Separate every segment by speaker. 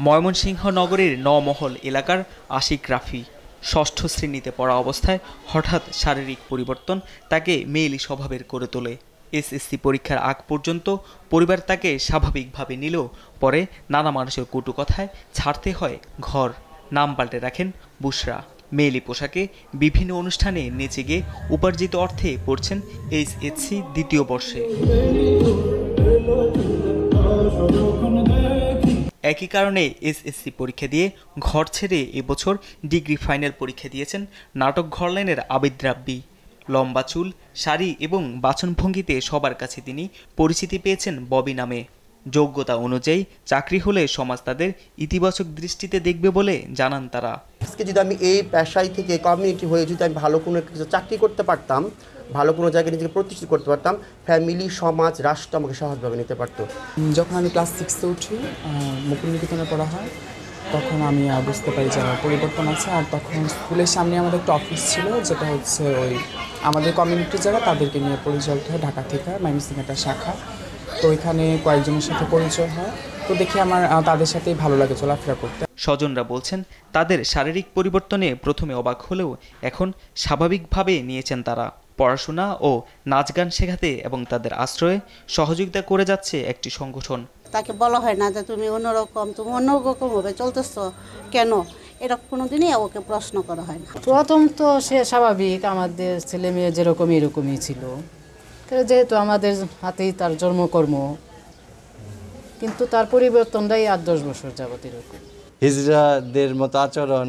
Speaker 1: ময়মনসিংহ নগরীর নমহল এলাকার আশিক রাফি ষষ্ঠ শ্রেণীতে পড়া অবস্থায় হঠাৎ শারীরিক পরিবর্তন তাকে মেয়েলি স্বভাবের করে তোলে। এসএসসি পরীক্ষার আগ পর্যন্ত পরিবার তাকে স্বাভাবিকভাবে নিলেও পরে নানা মানুষের কটু কথায় ছাড়তে হয় ঘর। নাম পাল্টে রাখেন বুশরা। মেয়েলি পোশাকে বিভিন্ন অনুষ্ঠানে নেচে গিয়ে উপার্জিত অর্থে পড়ছেন এইচএসসি দ্বিতীয় বর্ষে। একই কারণে এসএসসি পরীক্ষা দিয়ে ঘর ছেড়ে এবছর ডিগ্রি ফাইনাল পরীক্ষা দিয়েছেন নাটক ঘর লাইনের আবিদ রাব্বি। লম্বা চুল, শাড়ি এবং বাচনভঙ্গিতে সবার কাছে তিনি পরিচিতি পেয়েছেন ববি নামে। যোগ্যতা অনুযায়ী চাকরি হলে সমাজ তাদের ইতিবাচক দৃষ্টিতে দেখবে বলে জানান তারা।
Speaker 2: আজকে যদি আমি এই পেশায় থেকে কমিউনিটি হয়ে যদি আমি ভালো কোনো কিছু চাকরি করতে পারতাম, ভালো কোনো জায়গায় নিজেকে প্রতিষ্ঠিত করতে পারতাম, ফ্যামিলি, সমাজ, রাষ্ট্র আমাকে সহজভাবে নিতে পারতো।
Speaker 3: যখন আমি ক্লাস 6-এ উঠি, মুকুল নিকেতনে পড়া হয়, তখন আমি বুঝতে পারি যে পরিবর্তন আছে। আর তখন স্কুলের সামনে আমাদের একটা অফিস ছিল, যেটা হচ্ছে ওই আমাদের কমিউনিটি যারা তাদেরকে নিয়ে পরিচালিত হয়, ঢাকা থেকে ময়মনসিংহ একটা শাখা। তো এখানে কয়েকজনের সাথে পরিচয় হয়, তো দেখি আমার তাদের সাথেই ভালো লাগে চলাফেরা করতে।
Speaker 1: স্বজনরা বলছেন তাদের শারীরিক পরিবর্তনে প্রথমে অবাক হলেও এখন স্বাভাবিকভাবে নিয়েছেন তারা। পড়াশোনা ও নাচ গান শেখাতে এবং তাদের আশ্রয়ে সহযোগিতা করে যাচ্ছে একটি সংগঠন।
Speaker 4: তাকে বলা হয় না যে তুমি অন্যরকম ভাবে চলতেছো কেন, এটা কোনোদিনই ওকে প্রশ্ন করা হয় না।
Speaker 5: প্রথম তো সে স্বাভাবিক, আমাদের ছেলে মেয়ে যেরকম এরকমই ছিল, যেহেতু আমাদের হাতেই তার জন্মকর্ম, কিন্তু তার পরিবর্তনটাই 8-10 বছর যাবত এরকম।
Speaker 6: হিজড়াদের মতো আচরণ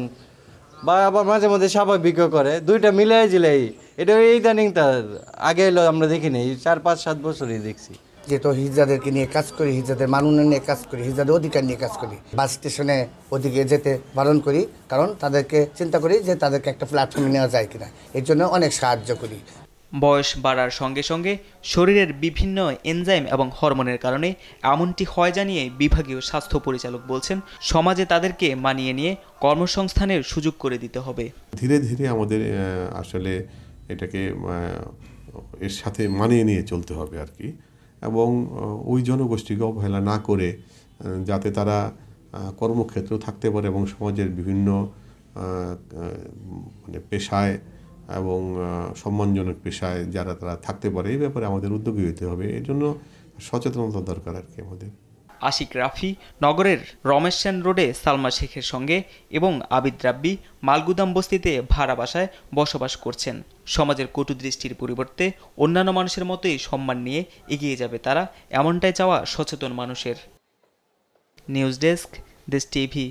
Speaker 6: বা আবার মাঝে মাঝে স্বাভাবিকও করে, দুইটা মিলাই জিলাই। এটা ইদানিং তার আগে এলো আমরা দেখিনি, 4-5-7 বছরই দেখছি।
Speaker 2: যেহেতু হিজড়াদেরকে নিয়ে কাজ করি, হিজড়াদের মানুষ নিয়ে কাজ করি, হিজড়াদের অধিকার নিয়ে কাজ করি, বাস স্টেশনে ওদিকে যেতে বারণ করি, কারণ তাদেরকে চিন্তা করি যে তাদেরকে একটা প্ল্যাটফর্মে নেওয়া যায় কিনা, এর জন্য অনেক সাহায্য করি।
Speaker 1: বয়স বাড়ার সঙ্গে সঙ্গে শরীরের বিভিন্ন এনজাইম এবং হরমোনের কারণে এমনটি হয় জানিয়ে বিভাগীয় স্বাস্থ্য পরিচালক বলছেন সমাজে তাদেরকে মানিয়ে নিয়ে কর্মসংস্থানের সুযোগ করে দিতে হবে।
Speaker 7: ধীরে ধীরে আমাদের আসলে এটাকে এর সাথে মানিয়ে নিয়ে চলতে হবে আর কি, এবং ওই জনগোষ্ঠীকে অবহেলা না করে যাতে তারা কর্মক্ষেত্রেও থাকতে পারে এবং সমাজের বিভিন্ন মানে পেশায় এবং সম্মানজনক পেশায় যারা তারা থাকতে পারে, এই ব্যাপারে আমাদের উদ্যোগী হতে হবে। এর জন্য সচেতনতা দরকার আর কি আমাদের।
Speaker 1: আশিক রাফি নগরের রমেশ সেন রোডে সালমা শেখের সঙ্গে এবং আবিদ রাব্বি মালগুদাম বস্তিতে ভাড়া বাসায় বসবাস করছেন। সমাজের কটু দৃষ্টির পরিবর্তে অন্যান্য মানুষের মতোই সম্মান নিয়ে এগিয়ে যাবে তারা, এমনটাই চাওয়া সচেতন মানুষের। নিউজ ডেস্ক, দেশ টিভি।